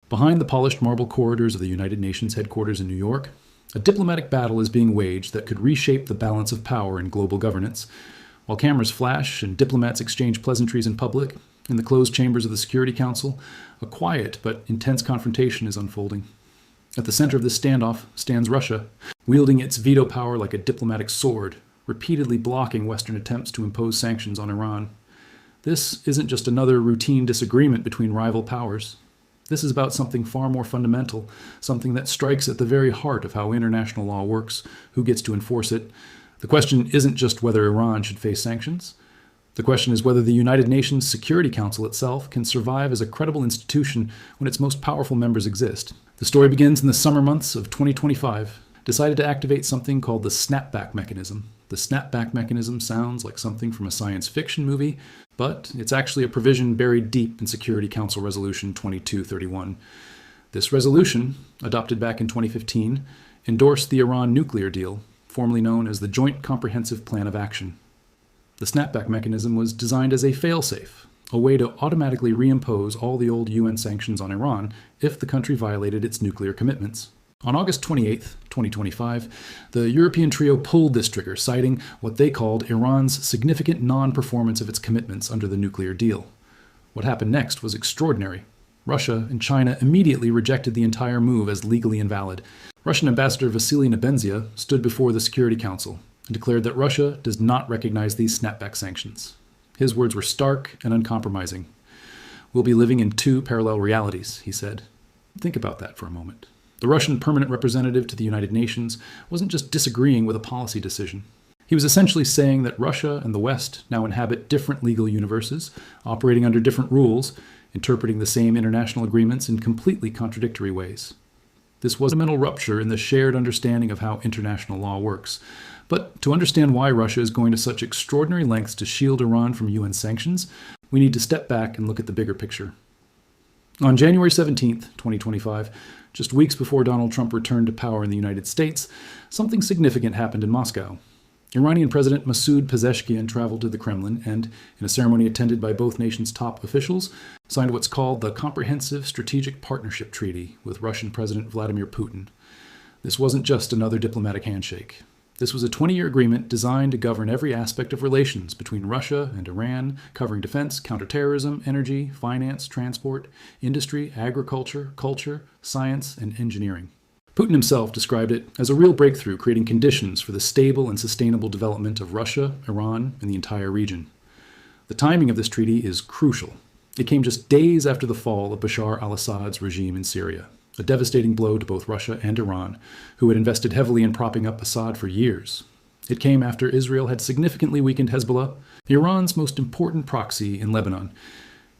Behind the polished marble corridors of the United Nations headquarters in New York, a diplomatic battle is being waged that could reshape the balance of power in global governance. While cameras flash and diplomats exchange pleasantries in public, in the closed chambers of the Security Council, a quiet but intense confrontation is unfolding. At the center of this standoff stands Russia, wielding its veto power like a diplomatic sword, repeatedly blocking Western attempts to impose sanctions on Iran. This isn't just another routine disagreement between rival powers. This is about something far more fundamental, something that strikes at the very heart of how international law works, who gets to enforce it. The question isn't just whether Iran should face sanctions. The question is whether the United Nations Security Council itself can survive as a credible institution when its most powerful members exist. The story begins in the summer months of 2025, decided to activate something called the snapback mechanism. The snapback mechanism sounds like something from a science fiction movie, but it's actually a provision buried deep in Security Council Resolution 2231. This resolution, adopted back in 2015, endorsed the Iran nuclear deal, formerly known as the Joint Comprehensive Plan of Action. The snapback mechanism was designed as a fail-safe, a way to automatically reimpose all the old UN sanctions on Iran if the country violated its nuclear commitments. On August 28, 2025, the European trio pulled this trigger, citing what they called Iran's significant non-performance of its commitments under the nuclear deal. What happened next was extraordinary. Russia and China immediately rejected the entire move as legally invalid. Russian Ambassador Vasily Nebenzia stood before the Security Council and declared that Russia does not recognize these snapback sanctions. His words were stark and uncompromising. "We'll be living in two parallel realities," he said. Think about that for a moment. The Russian permanent representative to the United Nations wasn't just disagreeing with a policy decision. He was essentially saying that Russia and the West now inhabit different legal universes, operating under different rules, interpreting the same international agreements in completely contradictory ways. This was a fundamental rupture in the shared understanding of how international law works. But to understand why Russia is going to such extraordinary lengths to shield Iran from UN sanctions, we need to step back and look at the bigger picture. On January 17, 2025, just weeks before Donald Trump returned to power in the United States, something significant happened in Moscow. Iranian President Masoud Pezeshkian traveled to the Kremlin and, in a ceremony attended by both nations' top officials, signed what's called the Comprehensive Strategic Partnership Treaty with Russian President Vladimir Putin. This wasn't just another diplomatic handshake. This was a 20-year agreement designed to govern every aspect of relations between Russia and Iran, covering defense, counterterrorism, energy, finance, transport, industry, agriculture, culture, science, and engineering. Putin himself described it as a real breakthrough, creating conditions for the stable and sustainable development of Russia, Iran, and the entire region. The timing of this treaty is crucial. It came just days after the fall of Bashar al-Assad's regime in Syria, a devastating blow to both Russia and Iran, who had invested heavily in propping up Assad for years. It came after Israel had significantly weakened Hezbollah, Iran's most important proxy in Lebanon.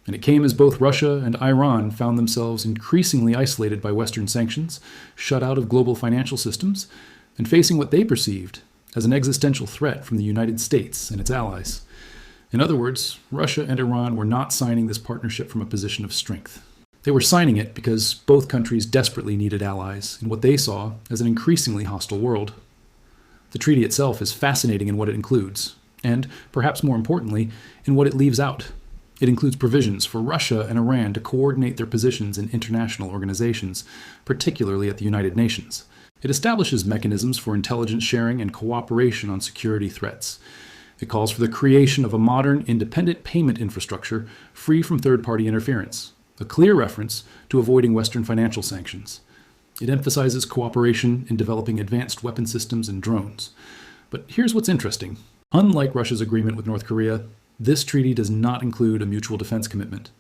And it came as both Russia and Iran found themselves increasingly isolated by Western sanctions, shut out of global financial systems, and facing what they perceived as an existential threat from the United States and its allies. In other words, Russia and Iran were not signing this partnership from a position of strength. They were signing it because both countries desperately needed allies in what they saw as an increasingly hostile world. The treaty itself is fascinating in what it includes, and, perhaps more importantly, in what it leaves out. It includes provisions for Russia and Iran to coordinate their positions in international organizations, particularly at the United Nations. It establishes mechanisms for intelligence sharing and cooperation on security threats. It calls for the creation of a modern, independent payment infrastructure free from third-party interference, a clear reference to avoiding Western financial sanctions. It emphasizes cooperation in developing advanced weapon systems and drones. But here's what's interesting. Unlike Russia's agreement with North Korea, this treaty does not include a mutual defense commitment.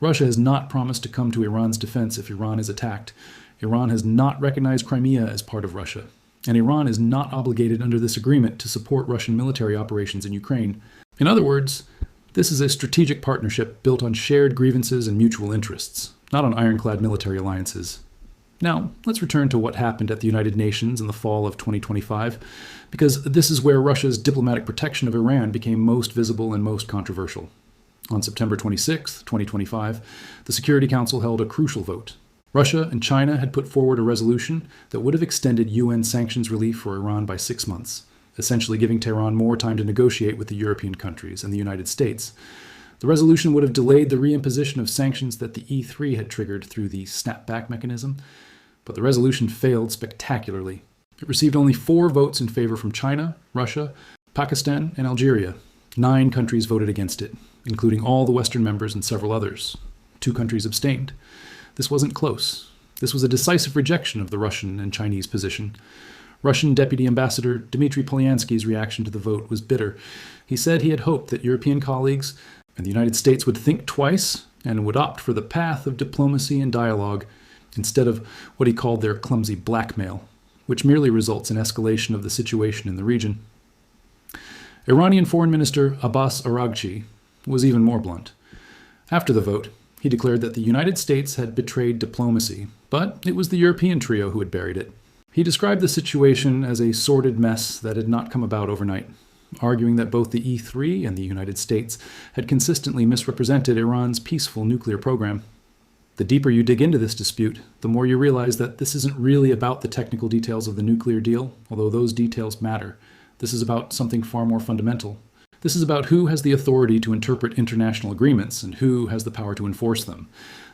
Russia has not promised to come to Iran's defense if Iran is attacked. Iran has not recognized Crimea as part of Russia. And Iran is not obligated under this agreement to support Russian military operations in Ukraine. In other words, this is a strategic partnership built on shared grievances and mutual interests, not on ironclad military alliances. Now, let's return to what happened at the United Nations in the fall of 2025, because this is where Russia's diplomatic protection of Iran became most visible and most controversial. On September 26, 2025, the Security Council held a crucial vote. Russia and China had put forward a resolution that would have extended UN sanctions relief for Iran by 6 months, essentially giving Tehran more time to negotiate with the European countries and the United States. The resolution would have delayed the reimposition of sanctions that the E3 had triggered through the snapback mechanism, but the resolution failed spectacularly. It received only 4 votes in favor from China, Russia, Pakistan, and Algeria. 9 countries voted against it, including all the Western members and several others. 2 countries abstained. This wasn't close. This was a decisive rejection of the Russian and Chinese position. Russian Deputy Ambassador Dmitry Polyansky's reaction to the vote was bitter. He said he had hoped that European colleagues and the United States would think twice and would opt for the path of diplomacy and dialogue instead of what he called their clumsy blackmail, which merely results in escalation of the situation in the region. Iranian Foreign Minister Abbas Araghchi was even more blunt. After the vote, he declared that the United States had betrayed diplomacy, but it was the European trio who had buried it. He described the situation as a sordid mess that had not come about overnight, arguing that both the E3 and the United States had consistently misrepresented Iran's peaceful nuclear program. The deeper you dig into this dispute, the more you realize that this isn't really about the technical details of the nuclear deal, although those details matter. This is about something far more fundamental. This is about who has the authority to interpret international agreements and who has the power to enforce them.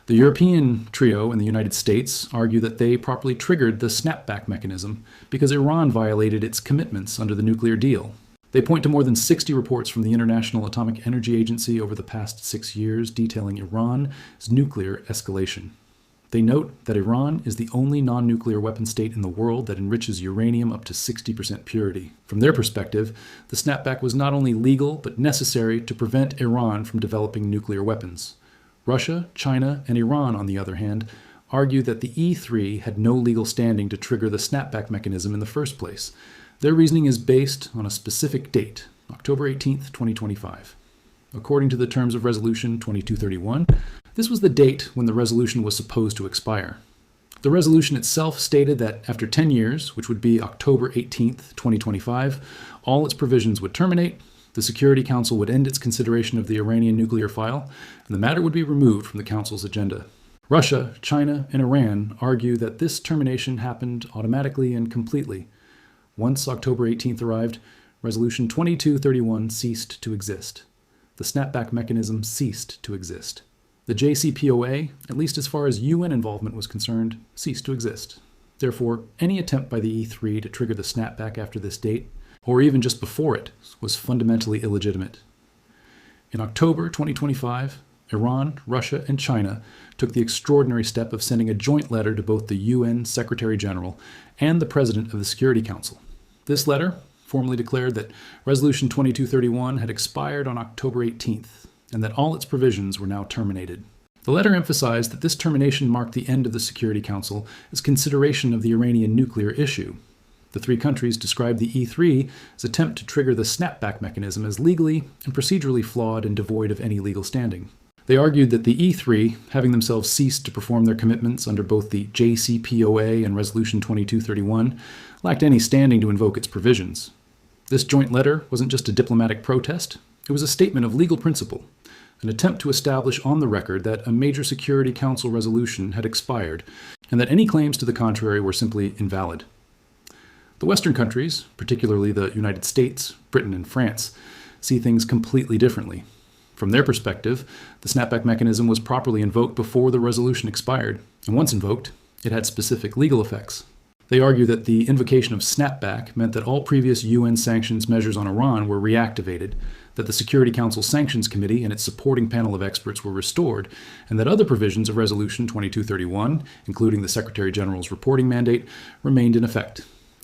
The European trio and the United States argue that they properly triggered the snapback mechanism because Iran violated its commitments under the nuclear deal. They point to more than 60 reports from the International Atomic Energy Agency over the past 6 years detailing Iran's nuclear escalation. They note that Iran is the only non-nuclear weapon state in the world that enriches uranium up to 60% purity. From their perspective, the snapback was not only legal but necessary to prevent Iran from developing nuclear weapons. Russia, China, and Iran, on the other hand, argue that the E3 had no legal standing to trigger the snapback mechanism in the first place. Their reasoning is based on a specific date, October 18, 2025. According to the terms of Resolution 2231, this was the date when the resolution was supposed to expire. The resolution itself stated that after 10 years, which would be October 18, 2025, all its provisions would terminate, the Security Council would end its consideration of the Iranian nuclear file, and the matter would be removed from the Council's agenda. Russia, China, and Iran argue that this termination happened automatically and completely. Once October 18th arrived, Resolution 2231 ceased to exist. The snapback mechanism ceased to exist. The JCPOA, at least as far as UN involvement was concerned, ceased to exist. Therefore, any attempt by the E3 to trigger the snapback after this date, or even just before it, was fundamentally illegitimate. In October 2025, Iran, Russia, and China took the extraordinary step of sending a joint letter to both the UN Secretary General and the President of the Security Council. This letter formally declared that Resolution 2231 had expired on October 18th, and that all its provisions were now terminated. The letter emphasized that this termination marked the end of the Security Council as consideration of the Iranian nuclear issue. The 3 countries described the E3's attempt to trigger the snapback mechanism as legally and procedurally flawed and devoid of any legal standing. They argued that the E3, having themselves ceased to perform their commitments under both the JCPOA and Resolution 2231, lacked any standing to invoke its provisions. This joint letter wasn't just a diplomatic protest, it was a statement of legal principle, an attempt to establish on the record that a major Security Council resolution had expired, and that any claims to the contrary were simply invalid. The Western countries, particularly the United States, Britain, and France, see things completely differently. From their perspective, the snapback mechanism was properly invoked before the resolution expired, and once invoked, it had specific legal effects. They argue that the invocation of snapback meant that all previous UN sanctions measures on Iran were reactivated, that the Security Council Sanctions Committee and its supporting panel of experts were restored, and that other provisions of Resolution 2231, including the Secretary General's reporting mandate, remained in effect.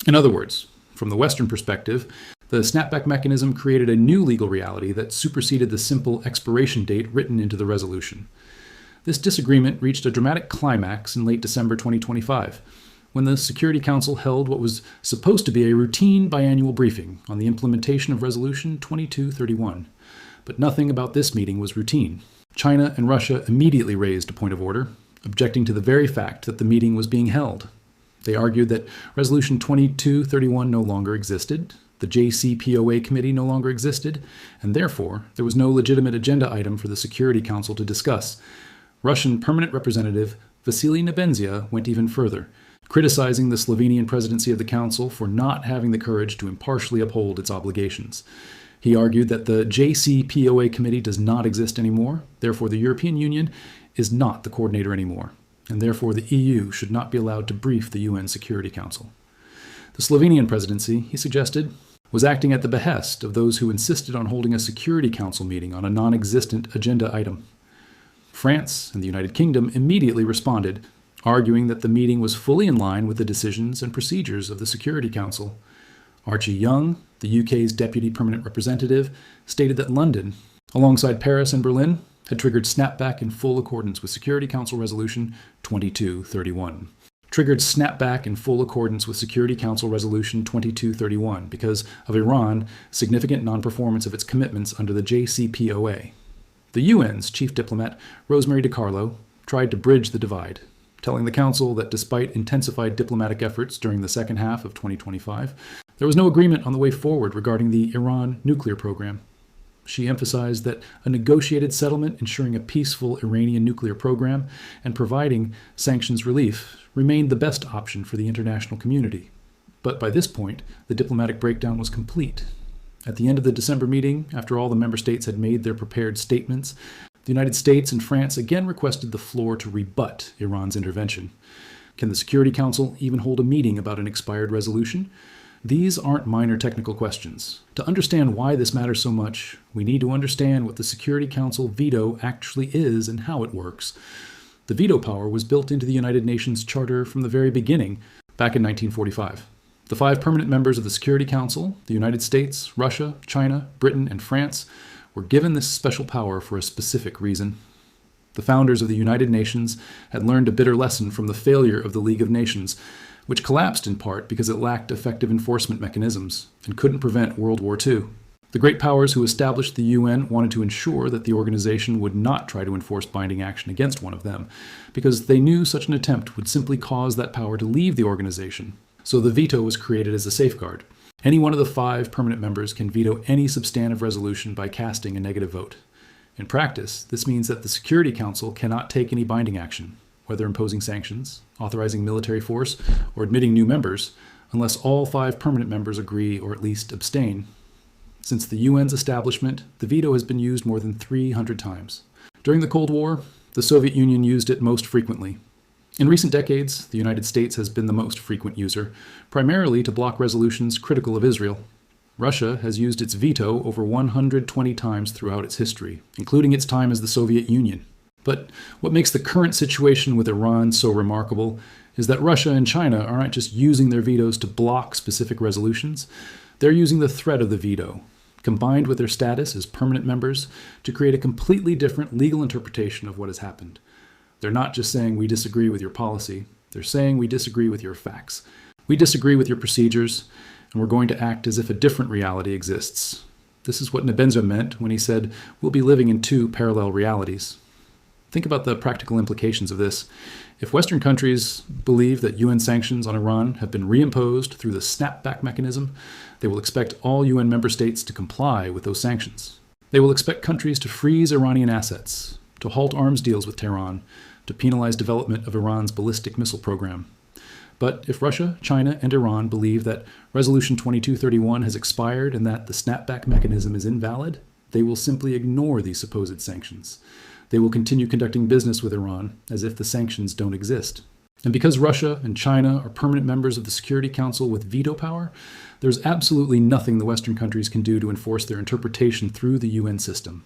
In other words, from the Western perspective, the snapback mechanism created a new legal reality that superseded the simple expiration date written into the resolution. This disagreement reached a dramatic climax in late December 2025, when the Security Council held what was supposed to be a routine biannual briefing on the implementation of Resolution 2231. But nothing about this meeting was routine. China and Russia immediately raised a point of order, objecting to the very fact that the meeting was being held. They argued that Resolution 2231 no longer existed, the JCPOA committee no longer existed, and therefore there was no legitimate agenda item for the Security Council to discuss. Russian permanent representative Vasily Nebenzia went even further, criticizing the Slovenian presidency of the Council for not having the courage to impartially uphold its obligations. He argued that the JCPOA committee does not exist anymore, therefore the European Union is not the coordinator anymore, and therefore the EU should not be allowed to brief the UN Security Council. The Slovenian presidency, he suggested, was acting at the behest of those who insisted on holding a Security Council meeting on a non-existent agenda item. France and the United Kingdom immediately responded, arguing that the meeting was fully in line with the decisions and procedures of the Security Council. Archie Young, the UK's deputy permanent representative, stated that London, alongside Paris and Berlin, had triggered snapback in full accordance with Security Council Resolution 2231. Triggered snapback in full accordance with Security Council Resolution 2231 because of Iran's significant non-performance of its commitments under the JCPOA. The UN's chief diplomat, Rosemary DiCarlo, tried to bridge the divide, telling the Council that despite intensified diplomatic efforts during the second half of 2025, there was no agreement on the way forward regarding the Iran nuclear program. She emphasized that a negotiated settlement ensuring a peaceful Iranian nuclear program and providing sanctions relief remained the best option for the international community. But by this point, the diplomatic breakdown was complete. At the end of the December meeting, after all the member states had made their prepared statements, the United States and France again requested the floor to rebut Iran's intervention. Can the Security Council even hold a meeting about an expired resolution? These aren't minor technical questions. To understand why this matters so much, we need to understand what the Security Council veto actually is and how it works. The veto power was built into the United Nations Charter from the very beginning, back in 1945. The 5 permanent members of the Security Council, the United States, Russia, China, Britain, and France, were given this special power for a specific reason. The founders of the United Nations had learned a bitter lesson from the failure of the League of Nations, which collapsed in part because it lacked effective enforcement mechanisms and couldn't prevent World War II. The great powers who established the UN wanted to ensure that the organization would not try to enforce binding action against one of them, because they knew such an attempt would simply cause that power to leave the organization. So the veto was created as a safeguard. Any one of the 5 permanent members can veto any substantive resolution by casting a negative vote. In practice, this means that the Security Council cannot take any binding action, whether imposing sanctions, authorizing military force, or admitting new members, unless all 5 permanent members agree or at least abstain. Since the UN's establishment, the veto has been used more than 300 times. During the Cold War, the Soviet Union used it most frequently. In recent decades, the United States has been the most frequent user, primarily to block resolutions critical of Israel. Russia has used its veto over 120 times throughout its history, including its time as the Soviet Union. But what makes the current situation with Iran so remarkable is that Russia and China aren't just using their vetoes to block specific resolutions, they're using the threat of the veto, combined with their status as permanent members, to create a completely different legal interpretation of what has happened. They're not just saying we disagree with your policy, they're saying we disagree with your facts. We disagree with your procedures, and we're going to act as if a different reality exists. This is what Nebenza meant when he said we'll be living in 2 parallel realities. Think about the practical implications of this. If Western countries believe that UN sanctions on Iran have been reimposed through the snapback mechanism, they will expect all UN member states to comply with those sanctions. They will expect countries to freeze Iranian assets, to halt arms deals with Tehran, to penalize development of Iran's ballistic missile program. But if Russia, China, and Iran believe that Resolution 2231 has expired and that the snapback mechanism is invalid, they will simply ignore these supposed sanctions. They will continue conducting business with Iran as if the sanctions don't exist. And because Russia and China are permanent members of the Security Council with veto power, there's absolutely nothing the Western countries can do to enforce their interpretation through the UN system.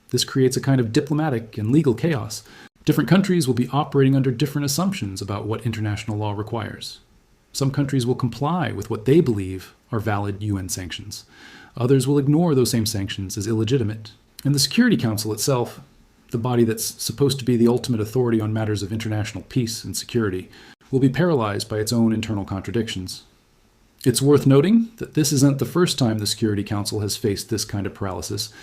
This creates a kind of diplomatic and legal chaos. Different countries will be operating under different assumptions about what international law requires. Some countries will comply with what they believe are valid UN sanctions. Others will ignore those same sanctions as illegitimate. And the Security Council itself, the body that's supposed to be the ultimate authority on matters of international peace and security, will be paralyzed by its own internal contradictions. It's worth noting that this isn't the first time the Security Council has faced this kind of paralysis.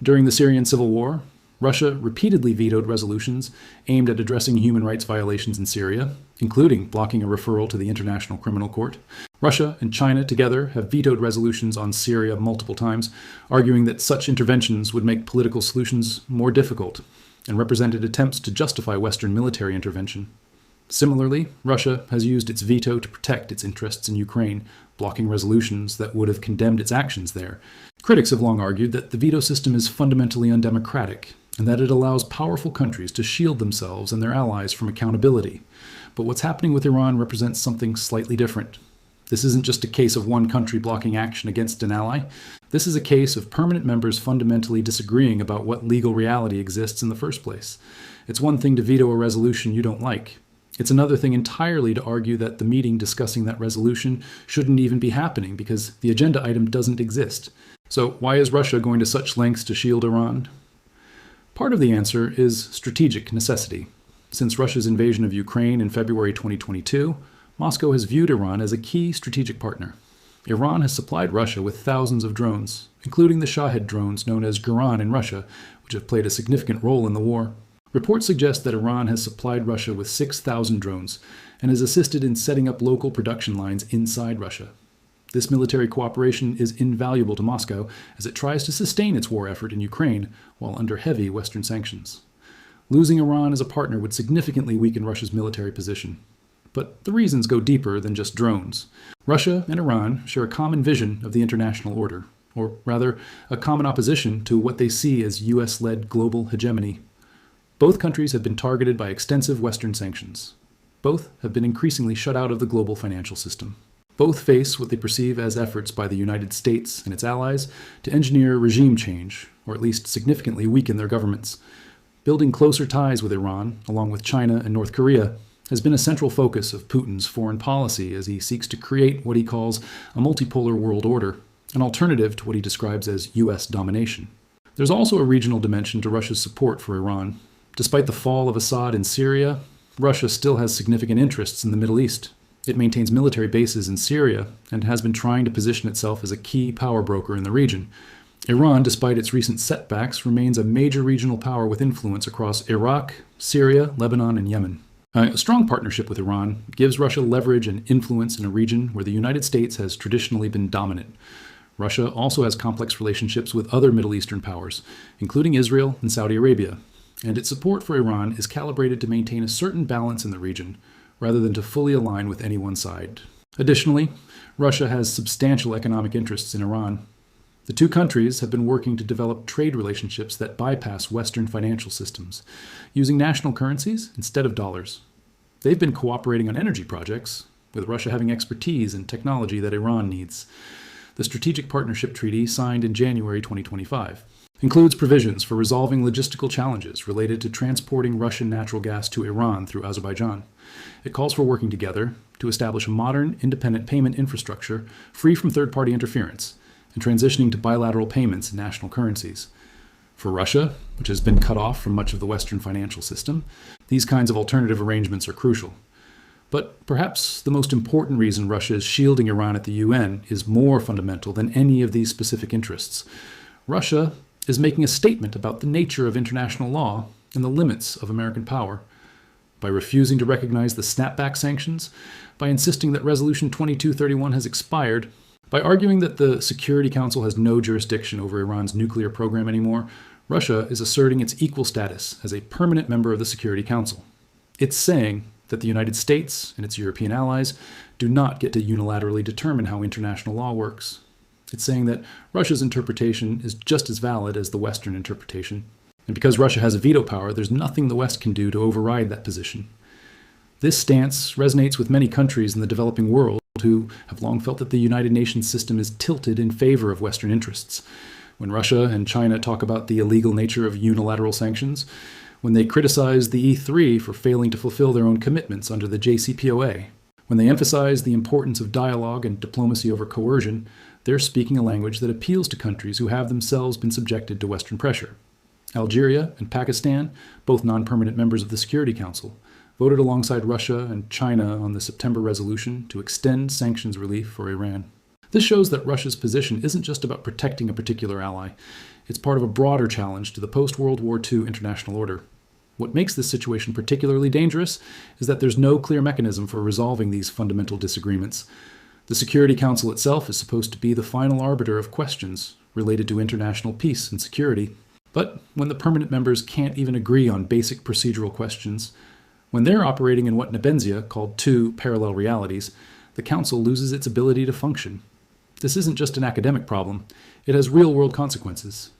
During the Syrian civil war, Russia repeatedly vetoed resolutions aimed at addressing human rights violations in Syria, including blocking a referral to the International Criminal Court. Russia and China together have vetoed resolutions on Syria multiple times, arguing that such interventions would make political solutions more difficult, and represented attempts to justify Western military intervention. Similarly, Russia has used its veto to protect its interests in Ukraine, blocking resolutions that would have condemned its actions there. Critics have long argued that the veto system is fundamentally undemocratic and that it allows powerful countries to shield themselves and their allies from accountability. But what's happening with Iran represents something slightly different. This isn't just a case of one country blocking action against an ally. This is a case of permanent members fundamentally disagreeing about what legal reality exists in the first place. It's one thing to veto a resolution you don't like. It's another thing entirely to argue that the meeting discussing that resolution shouldn't even be happening because the agenda item doesn't exist. So why is Russia going to such lengths to shield Iran? Part of the answer is strategic necessity. Since Russia's invasion of Ukraine in February 2022, Moscow has viewed Iran as a key strategic partner. Iran has supplied Russia with thousands of drones, including the Shahed drones known as Guran in Russia, which have played a significant role in the war. Reports suggest that Iran has supplied Russia with 6,000 drones and has assisted in setting up local production lines inside Russia. This military cooperation is invaluable to Moscow as it tries to sustain its war effort in Ukraine while under heavy Western sanctions. Losing Iran as a partner would significantly weaken Russia's military position. But the reasons go deeper than just drones. Russia and Iran share a common vision of the international order, or rather, a common opposition to what they see as US-led global hegemony. Both countries have been targeted by extensive Western sanctions. Both have been increasingly shut out of the global financial system. Both face what they perceive as efforts by the United States and its allies to engineer regime change, or at least significantly weaken their governments. Building closer ties with Iran, along with China and North Korea, has been a central focus of Putin's foreign policy as he seeks to create what he calls a multipolar world order, an alternative to what he describes as US domination. There's also a regional dimension to Russia's support for Iran. Despite the fall of Assad in Syria, Russia still has significant interests in the Middle East. It maintains military bases in Syria and has been trying to position itself as a key power broker in the region. Iran, despite its recent setbacks, remains a major regional power with influence across Iraq, Syria, Lebanon, and Yemen. A strong partnership with Iran gives Russia leverage and influence in a region where the United States has traditionally been dominant. Russia also has complex relationships with other Middle Eastern powers, including Israel and Saudi Arabia, and its support for Iran is calibrated to maintain a certain balance in the region, rather than to fully align with any one side. Additionally, Russia has substantial economic interests in Iran. The two countries have been working to develop trade relationships that bypass Western financial systems, using national currencies instead of dollars. They've been cooperating on energy projects, with Russia having expertise and technology that Iran needs. The Strategic Partnership Treaty, signed in January 2025, includes provisions for resolving logistical challenges related to transporting Russian natural gas to Iran through Azerbaijan. It calls for working together to establish a modern, independent payment infrastructure free from third-party interference and transitioning to bilateral payments in national currencies. For Russia, which has been cut off from much of the Western financial system, these kinds of alternative arrangements are crucial. But perhaps the most important reason Russia is shielding Iran at the UN is more fundamental than any of these specific interests. Russia is making a statement about the nature of international law and the limits of American power. By refusing to recognize the snapback sanctions, by insisting that Resolution 2231 has expired, by arguing that the Security Council has no jurisdiction over Iran's nuclear program anymore, Russia is asserting its equal status as a permanent member of the Security Council. It's saying that the United States and its European allies do not get to unilaterally determine how international law works. It's saying that Russia's interpretation is just as valid as the Western interpretation. And because Russia has a veto power, there's nothing the West can do to override that position. This stance resonates with many countries in the developing world who have long felt that the United Nations system is tilted in favor of Western interests. When Russia and China talk about the illegal nature of unilateral sanctions, when they criticize the E3 for failing to fulfill their own commitments under the JCPOA, when they emphasize the importance of dialogue and diplomacy over coercion, they're speaking a language that appeals to countries who have themselves been subjected to Western pressure. Algeria and Pakistan, both non-permanent members of the Security Council, voted alongside Russia and China on the September resolution to extend sanctions relief for Iran. This shows that Russia's position isn't just about protecting a particular ally. It's part of a broader challenge to the post-World War II international order. What makes this situation particularly dangerous is that there's no clear mechanism for resolving these fundamental disagreements. The Security Council itself is supposed to be the final arbiter of questions related to international peace and security. But when the permanent members can't even agree on basic procedural questions, when they're operating in what Nebenzia called two parallel realities, the Council loses its ability to function. This isn't just an academic problem, it has real-world consequences.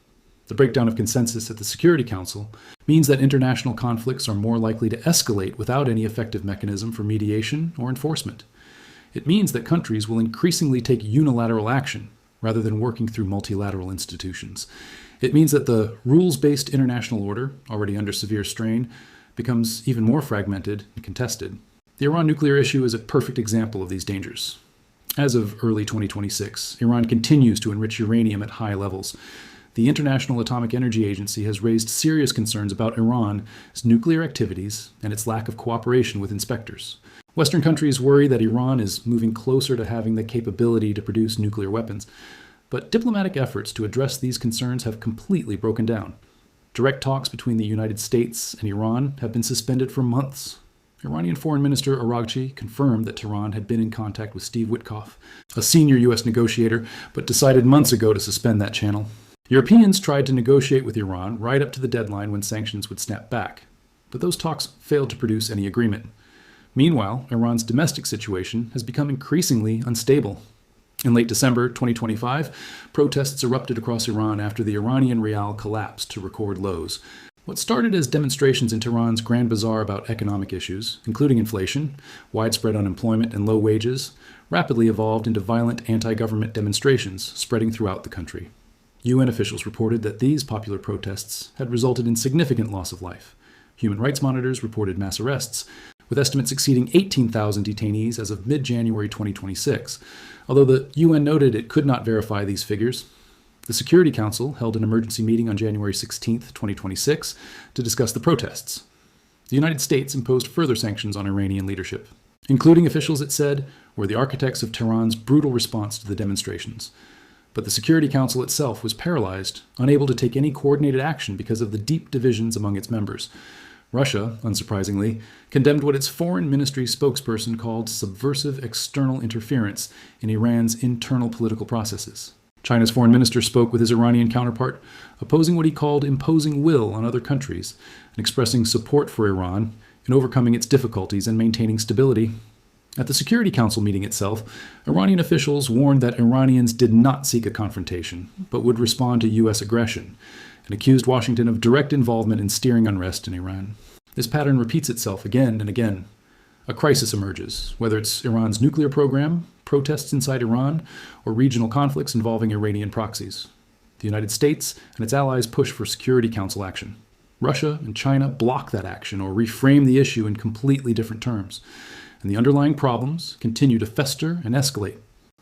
The breakdown of consensus at the Security Council means that international conflicts are more likely to escalate without any effective mechanism for mediation or enforcement. It means that countries will increasingly take unilateral action rather than working through multilateral institutions. It means that the rules-based international order, already under severe strain, becomes even more fragmented and contested. The Iran nuclear issue is a perfect example of these dangers. As of early 2026, Iran continues to enrich uranium at high levels. The International Atomic Energy Agency has raised serious concerns about Iran's nuclear activities and its lack of cooperation with inspectors. Western countries worry that Iran is moving closer to having the capability to produce nuclear weapons, but diplomatic efforts to address these concerns have completely broken down. Direct talks between the United States and Iran have been suspended for months. Iranian Foreign Minister Araghchi confirmed that Tehran had been in contact with Steve Witkoff, a senior U.S. negotiator, but decided months ago to suspend that channel. Europeans tried to negotiate with Iran right up to the deadline when sanctions would snap back, but those talks failed to produce any agreement. Meanwhile, Iran's domestic situation has become increasingly unstable. In late December 2025, protests erupted across Iran after the Iranian rial collapsed to record lows. What started as demonstrations in Tehran's Grand Bazaar about economic issues, including inflation, widespread unemployment, and low wages, rapidly evolved into violent anti-government demonstrations spreading throughout the country. UN officials reported that these popular protests had resulted in significant loss of life. Human rights monitors reported mass arrests, with estimates exceeding 18,000 detainees as of mid-January 2026, although the UN noted it could not verify these figures. The Security Council held an emergency meeting on January 16, 2026, to discuss the protests. The United States imposed further sanctions on Iranian leadership, including officials, it said, were the architects of Tehran's brutal response to the demonstrations. But the Security Council itself was paralyzed, unable to take any coordinated action because of the deep divisions among its members. Russia, unsurprisingly, condemned what its foreign ministry spokesperson called subversive external interference in Iran's internal political processes. China's foreign minister spoke with his Iranian counterpart, opposing what he called imposing will on other countries and expressing support for Iran in overcoming its difficulties and maintaining stability. At the Security Council meeting itself, Iranian officials warned that Iranians did not seek a confrontation, but would respond to U.S. aggression, and accused Washington of direct involvement in steering unrest in Iran. This pattern repeats itself again and again. A crisis emerges, whether it's Iran's nuclear program, protests inside Iran, or regional conflicts involving Iranian proxies. The United States and its allies push for Security Council action. Russia and China block that action or reframe the issue in completely different terms, and the underlying problems continue to fester and escalate.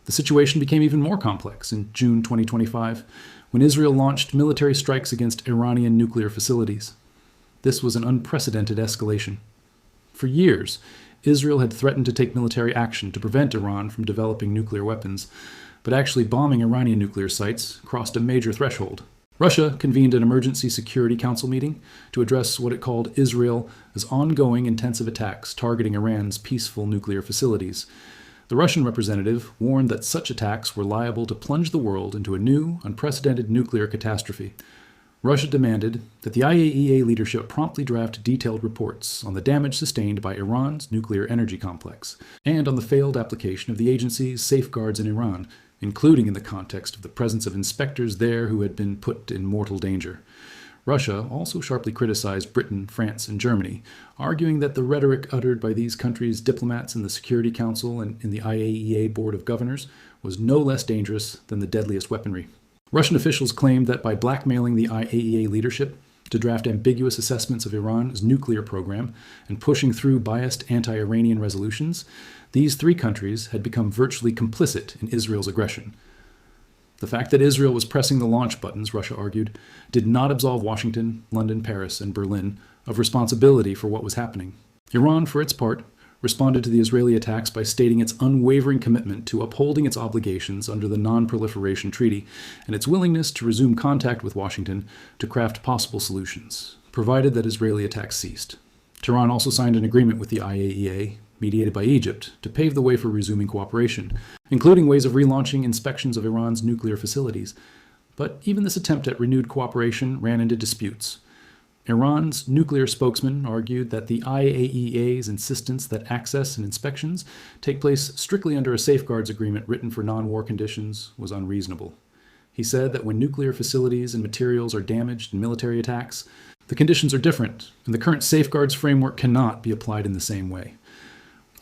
The situation became even more complex in June 2025, when Israel launched military strikes against Iranian nuclear facilities. This was an unprecedented escalation. For years, Israel had threatened to take military action to prevent Iran from developing nuclear weapons, but actually bombing Iranian nuclear sites crossed a major threshold. Russia convened an emergency Security Council meeting to address what it called Israel's ongoing intensive attacks targeting Iran's peaceful nuclear facilities. The Russian representative warned that such attacks were liable to plunge the world into a new, unprecedented nuclear catastrophe. Russia demanded that the IAEA leadership promptly draft detailed reports on the damage sustained by Iran's nuclear energy complex and on the failed application of the agency's safeguards in Iran, including in the context of the presence of inspectors there who had been put in mortal danger. Russia also sharply criticized Britain, France, and Germany, arguing that the rhetoric uttered by these countries' diplomats in the Security Council and in the IAEA Board of Governors was no less dangerous than the deadliest weaponry. Russian officials claimed that by blackmailing the IAEA leadership to draft ambiguous assessments of Iran's nuclear program and pushing through biased anti-Iranian resolutions, these three countries had become virtually complicit in Israel's aggression. The fact that Israel was pressing the launch buttons, Russia argued, did not absolve Washington, London, Paris, and Berlin of responsibility for what was happening. Iran, for its part, responded to the Israeli attacks by stating its unwavering commitment to upholding its obligations under the Non-Proliferation Treaty and its willingness to resume contact with Washington to craft possible solutions, provided that Israeli attacks ceased. Tehran also signed an agreement with the IAEA, mediated by Egypt, to pave the way for resuming cooperation, including ways of relaunching inspections of Iran's nuclear facilities. But even this attempt at renewed cooperation ran into disputes. Iran's nuclear spokesman argued that the IAEA's insistence that access and inspections take place strictly under a safeguards agreement written for non-war conditions was unreasonable. He said that when nuclear facilities and materials are damaged in military attacks, the conditions are different, and the current safeguards framework cannot be applied in the same way.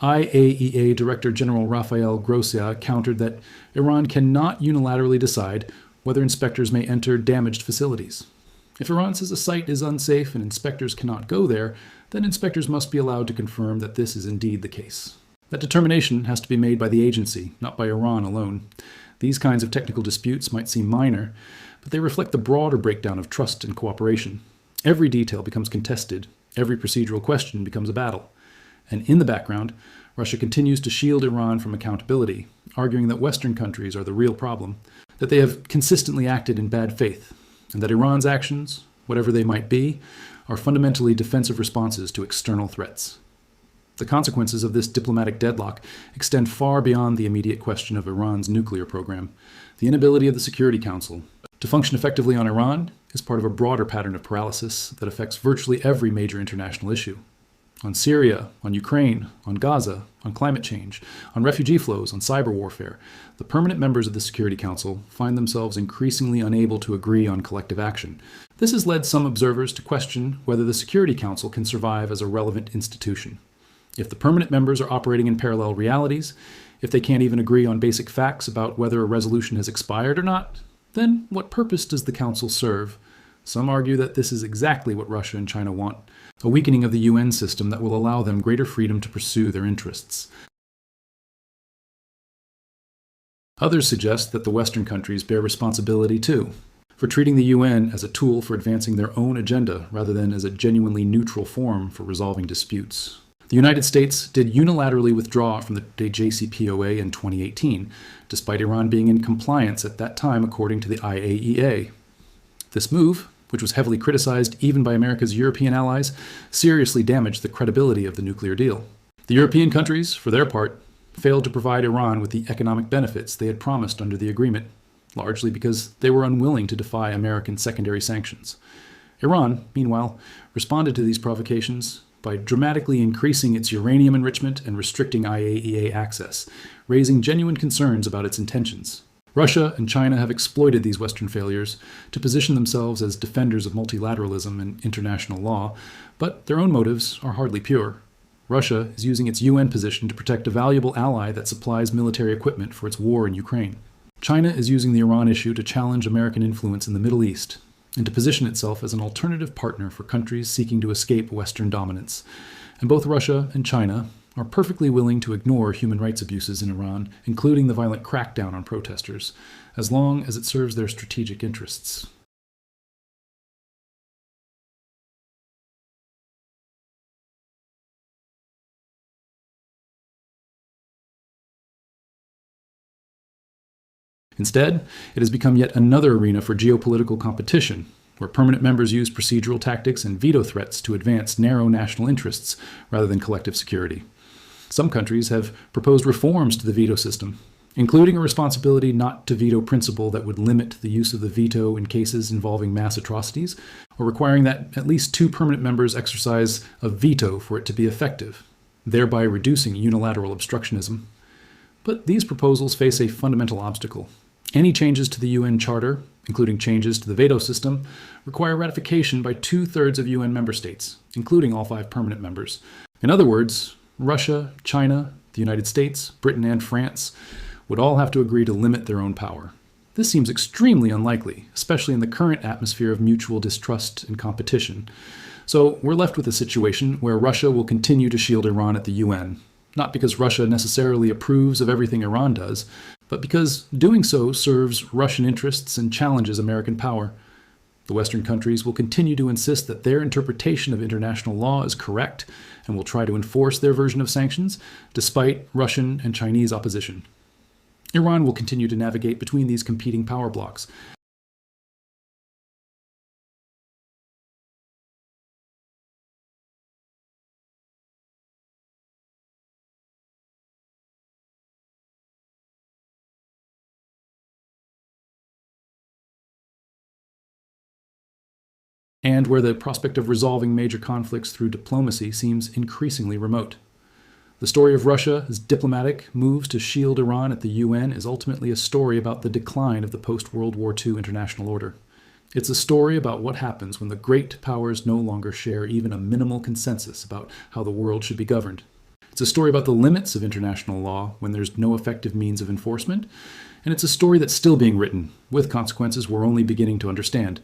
IAEA Director General Rafael Grossia countered that Iran cannot unilaterally decide whether inspectors may enter damaged facilities. If Iran says a site is unsafe and inspectors cannot go there, then inspectors must be allowed to confirm that this is indeed the case. That determination has to be made by the agency, not by Iran alone. These kinds of technical disputes might seem minor, but they reflect the broader breakdown of trust and cooperation. Every detail becomes contested, every procedural question becomes a battle. And in the background, Russia continues to shield Iran from accountability, arguing that Western countries are the real problem, that they have consistently acted in bad faith, and that Iran's actions, whatever they might be, are fundamentally defensive responses to external threats. The consequences of this diplomatic deadlock extend far beyond the immediate question of Iran's nuclear program. The inability of the Security Council to function effectively on Iran is part of a broader pattern of paralysis that affects virtually every major international issue. On Syria, on Ukraine, on Gaza, on climate change, on refugee flows, on cyber warfare, the permanent members of the Security Council find themselves increasingly unable to agree on collective action. This has led some observers to question whether the Security Council can survive as a relevant institution. If the permanent members are operating in parallel realities, if they can't even agree on basic facts about whether a resolution has expired or not, then what purpose does the Council serve? Some argue that this is exactly what Russia and China want, a weakening of the UN system that will allow them greater freedom to pursue their interests. Others suggest that the Western countries bear responsibility too, for treating the UN as a tool for advancing their own agenda rather than as a genuinely neutral forum for resolving disputes. The United States did unilaterally withdraw from the JCPOA in 2018, despite Iran being in compliance at that time according to the IAEA. This move, which was heavily criticized even by America's European allies, seriously damaged the credibility of the nuclear deal. The European countries, for their part, failed to provide Iran with the economic benefits they had promised under the agreement, largely because they were unwilling to defy American secondary sanctions. Iran, meanwhile, responded to these provocations by dramatically increasing its uranium enrichment and restricting IAEA access, raising genuine concerns about its intentions. Russia and China have exploited these Western failures to position themselves as defenders of multilateralism and international law, but their own motives are hardly pure. Russia is using its UN position to protect a valuable ally that supplies military equipment for its war in Ukraine. China is using the Iran issue to challenge American influence in the Middle East and to position itself as an alternative partner for countries seeking to escape Western dominance. And both Russia and China are perfectly willing to ignore human rights abuses in Iran, including the violent crackdown on protesters, as long as it serves their strategic interests. Instead, it has become yet another arena for geopolitical competition, where permanent members use procedural tactics and veto threats to advance narrow national interests rather than collective security. Some countries have proposed reforms to the veto system, including a responsibility not to veto principle that would limit the use of the veto in cases involving mass atrocities, or requiring that at least 2 permanent members exercise a veto for it to be effective, thereby reducing unilateral obstructionism. But these proposals face a fundamental obstacle. Any changes to the UN Charter, including changes to the veto system, require ratification by 2/3 of UN member states, including all 5 permanent members. In other words, Russia, China, the United States, Britain, and France would all have to agree to limit their own power. This seems extremely unlikely, especially in the current atmosphere of mutual distrust and competition. So we're left with a situation where Russia will continue to shield Iran at the UN, not because Russia necessarily approves of everything Iran does, but because doing so serves Russian interests and challenges American power. The Western countries will continue to insist that their interpretation of international law is correct and will try to enforce their version of sanctions, despite Russian and Chinese opposition. Iran will continue to navigate between these competing power blocs, and where the prospect of resolving major conflicts through diplomacy seems increasingly remote. The story of Russia's diplomatic moves to shield Iran at the UN is ultimately a story about the decline of the post-World War II international order. It's a story about what happens when the great powers no longer share even a minimal consensus about how the world should be governed. It's a story about the limits of international law when there's no effective means of enforcement, and it's a story that's still being written, with consequences we're only beginning to understand.